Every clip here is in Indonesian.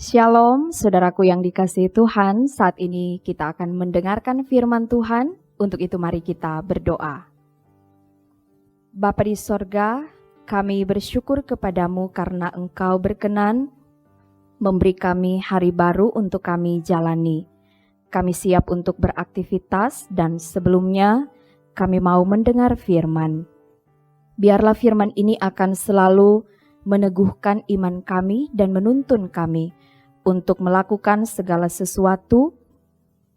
Shalom, saudaraku yang dikasihi Tuhan. Saat ini kita akan mendengarkan firman Tuhan. Untuk itu mari kita berdoa. Bapa di sorga, kami bersyukur kepadamu karena Engkau berkenan memberi kami hari baru untuk kami jalani. Kami siap untuk beraktivitas dan sebelumnya kami mau mendengar firman. Biarlah firman ini akan selalu meneguhkan iman kami dan menuntun kami untuk melakukan segala sesuatu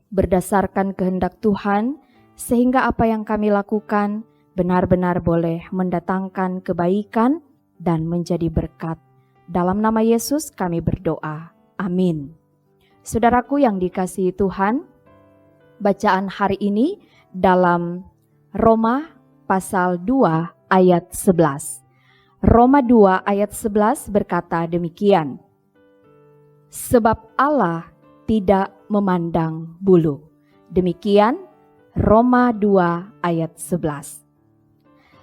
berdasarkan kehendak Tuhan, sehingga apa yang kami lakukan benar-benar boleh mendatangkan kebaikan dan menjadi berkat. Dalam nama Yesus kami berdoa. Amin. Saudaraku yang dikasihi Tuhan, bacaan hari ini dalam Roma pasal 2 ayat 11. Roma 2 ayat 11 berkata demikian. Sebab Allah tidak memandang bulu. Demikian Roma 2 ayat 11.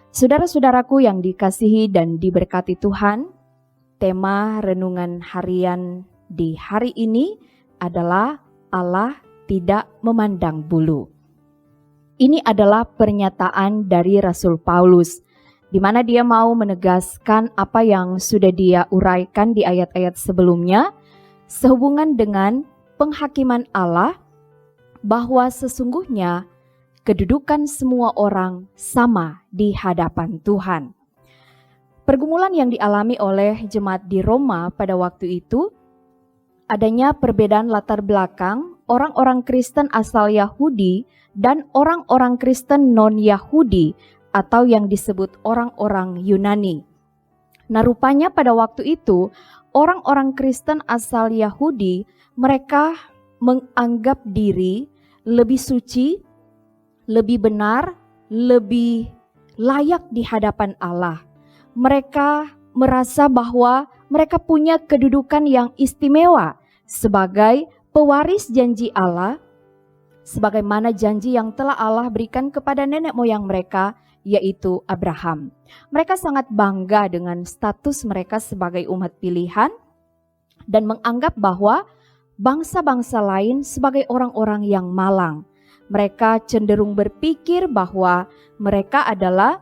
Saudara-saudaraku yang dikasihi dan diberkati Tuhan, tema renungan harian di hari ini adalah Allah tidak memandang bulu. Ini adalah pernyataan dari Rasul Paulus, di mana dia mau menegaskan apa yang sudah dia uraikan di ayat-ayat sebelumnya, sehubungan dengan penghakiman Allah, bahwa sesungguhnya kedudukan semua orang sama di hadapan Tuhan. Pergumulan yang dialami oleh jemaat di Roma pada waktu itu, adanya perbedaan latar belakang orang-orang Kristen asal Yahudi dan orang-orang Kristen non-Yahudi atau yang disebut orang-orang Yunani. Nah, rupanya pada waktu itu orang-orang Kristen asal Yahudi, mereka menganggap diri lebih suci, lebih benar, lebih layak di hadapan Allah. Mereka merasa bahwa mereka punya kedudukan yang istimewa sebagai pewaris janji Allah, sebagaimana janji yang telah Allah berikan kepada nenek moyang mereka, yaitu Abraham. Mereka sangat bangga dengan status mereka sebagai umat pilihan dan menganggap bahwa bangsa-bangsa lain sebagai orang-orang yang malang. Mereka cenderung berpikir bahwa mereka adalah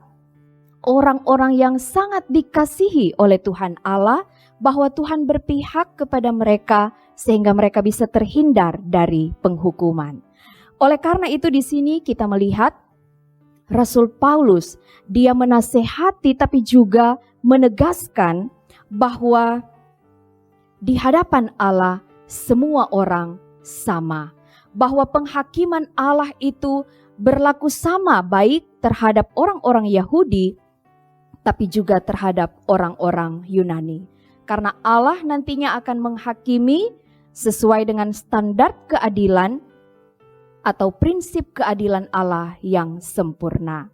orang-orang yang sangat dikasihi oleh Tuhan Allah, bahwa Tuhan berpihak kepada mereka sehingga mereka bisa terhindar dari penghukuman. Oleh karena itu di sini kita melihat Rasul Paulus, dia menasehati tapi juga menegaskan bahwa di hadapan Allah semua orang sama. Bahwa penghakiman Allah itu berlaku sama baik terhadap orang-orang Yahudi tapi juga terhadap orang-orang Yunani. Karena Allah nantinya akan menghakimi sesuai dengan standar keadilan atau prinsip keadilan Allah yang sempurna.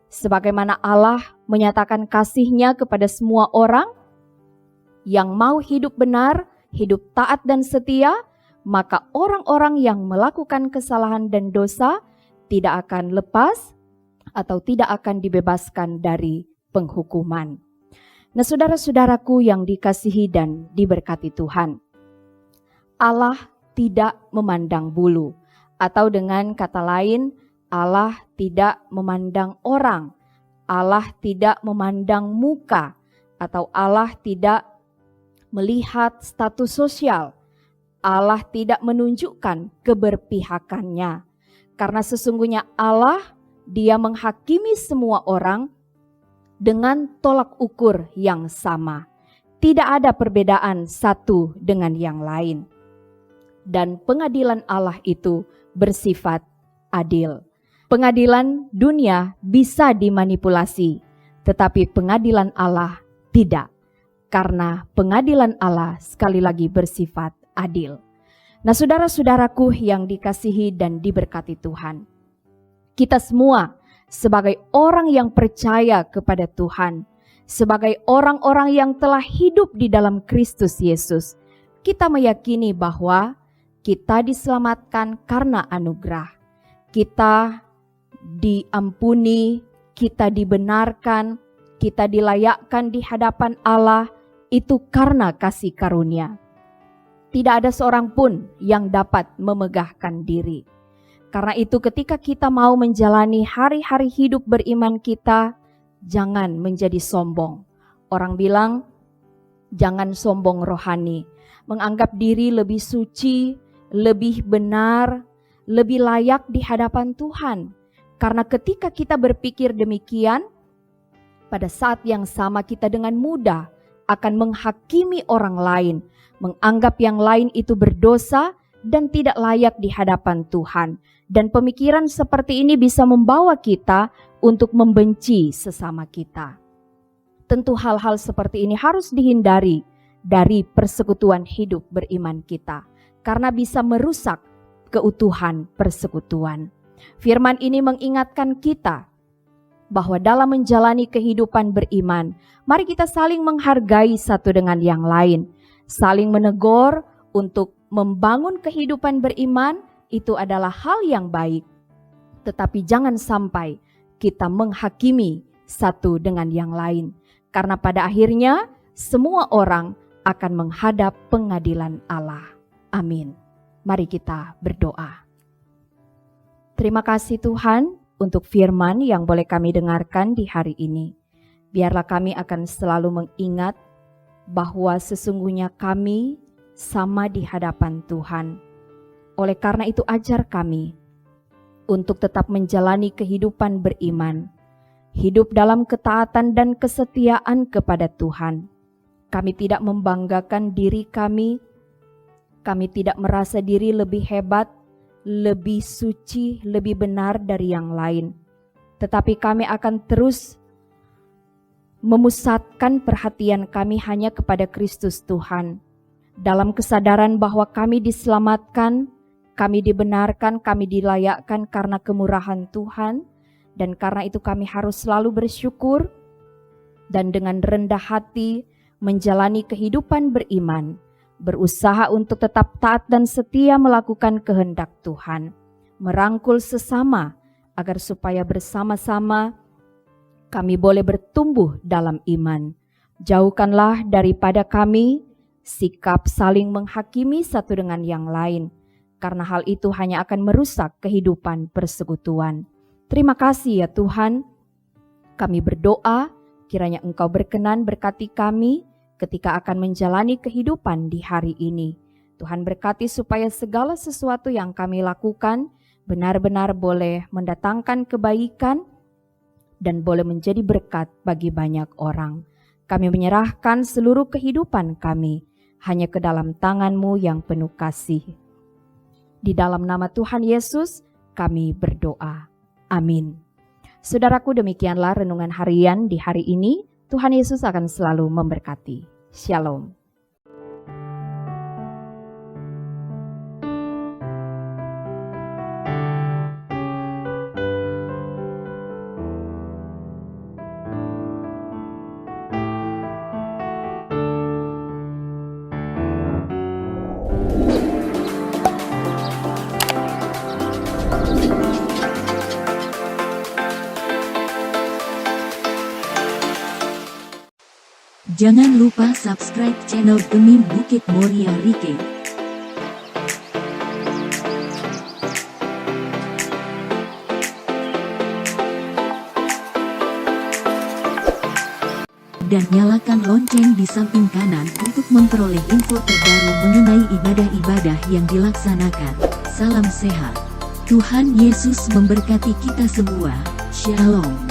Sebagaimana Allah menyatakan kasih-Nya kepada semua orang yang mau hidup benar, hidup taat dan setia, maka orang-orang yang melakukan kesalahan dan dosa tidak akan lepas atau tidak akan dibebaskan dari penghukuman. Nah, saudara-saudaraku yang dikasihi dan diberkati Tuhan, Allah tidak memandang bulu. Atau dengan kata lain, Allah tidak memandang orang, Allah tidak memandang muka, atau Allah tidak melihat status sosial, Allah tidak menunjukkan keberpihakannya. Karena sesungguhnya Allah, Dia menghakimi semua orang dengan tolak ukur yang sama. Tidak ada perbedaan satu dengan yang lain. Dan pengadilan Allah itu bersifat adil. Pengadilan dunia bisa dimanipulasi, tetapi pengadilan Allah tidak. Karena pengadilan Allah sekali lagi bersifat adil. Nah, saudara-saudaraku yang dikasihi dan diberkati Tuhan, kita semua sebagai orang yang percaya kepada Tuhan, sebagai orang-orang yang telah hidup di dalam Kristus Yesus, kita meyakini bahwa kita diselamatkan karena anugerah. Kita diampuni, kita dibenarkan, kita dilayakkan di hadapan Allah itu karena kasih karunia. Tidak ada seorang pun yang dapat memegahkan diri. Karena itu ketika kita mau menjalani hari-hari hidup beriman kita, jangan menjadi sombong. Orang bilang, jangan sombong rohani. Menganggap diri lebih suci, lebih benar, lebih layak di hadapan Tuhan. Karena ketika kita berpikir demikian, pada saat yang sama kita dengan mudah akan menghakimi orang lain, menganggap yang lain itu berdosa dan tidak layak di hadapan Tuhan. Dan pemikiran seperti ini bisa membawa kita untuk membenci sesama kita. Tentu hal-hal seperti ini harus dihindari dari persekutuan hidup beriman kita, karena bisa merusak keutuhan persekutuan. Firman ini mengingatkan kita bahwa dalam menjalani kehidupan beriman, mari kita saling menghargai satu dengan yang lain. Saling menegur untuk membangun kehidupan beriman itu adalah hal yang baik. Tetapi jangan sampai kita menghakimi satu dengan yang lain. Karena pada akhirnya semua orang akan menghadap pengadilan Allah. Amin. Mari kita berdoa. Terima kasih Tuhan untuk firman yang boleh kami dengarkan di hari ini. Biarlah kami akan selalu mengingat bahwa sesungguhnya kami sama di hadapan Tuhan. Oleh karena itu ajar kami untuk tetap menjalani kehidupan beriman, hidup dalam ketaatan dan kesetiaan kepada Tuhan. Kami tidak membanggakan diri kami tidak merasa diri lebih hebat, lebih suci, lebih benar dari yang lain. Tetapi kami akan terus memusatkan perhatian kami hanya kepada Kristus Tuhan. Dalam kesadaran bahwa kami diselamatkan, kami dibenarkan, kami dilayakkan karena kemurahan Tuhan. Dan karena itu kami harus selalu bersyukur dan dengan rendah hati menjalani kehidupan beriman. Berusaha untuk tetap taat dan setia melakukan kehendak Tuhan. Merangkul sesama agar supaya bersama-sama kami boleh bertumbuh dalam iman. Jauhkanlah daripada kami sikap saling menghakimi satu dengan yang lain. Karena hal itu hanya akan merusak kehidupan persekutuan. Terima kasih ya Tuhan. Kami berdoa kiranya Engkau berkenan berkati kami ketika akan menjalani kehidupan di hari ini. Tuhan berkati supaya segala sesuatu yang kami lakukan benar-benar boleh mendatangkan kebaikan dan boleh menjadi berkat bagi banyak orang. Kami menyerahkan seluruh kehidupan kami hanya ke dalam tangan-Mu yang penuh kasih. Di dalam nama Tuhan Yesus kami berdoa. Amin. Saudaraku, demikianlah renungan harian di hari ini. Tuhan Yesus akan selalu memberkati. Shalom. Jangan lupa subscribe channel Demi Bukit Moria Rike. Dan nyalakan lonceng di samping kanan untuk memperoleh info terbaru mengenai ibadah-ibadah yang dilaksanakan. Salam sehat. Tuhan Yesus memberkati kita semua. Shalom.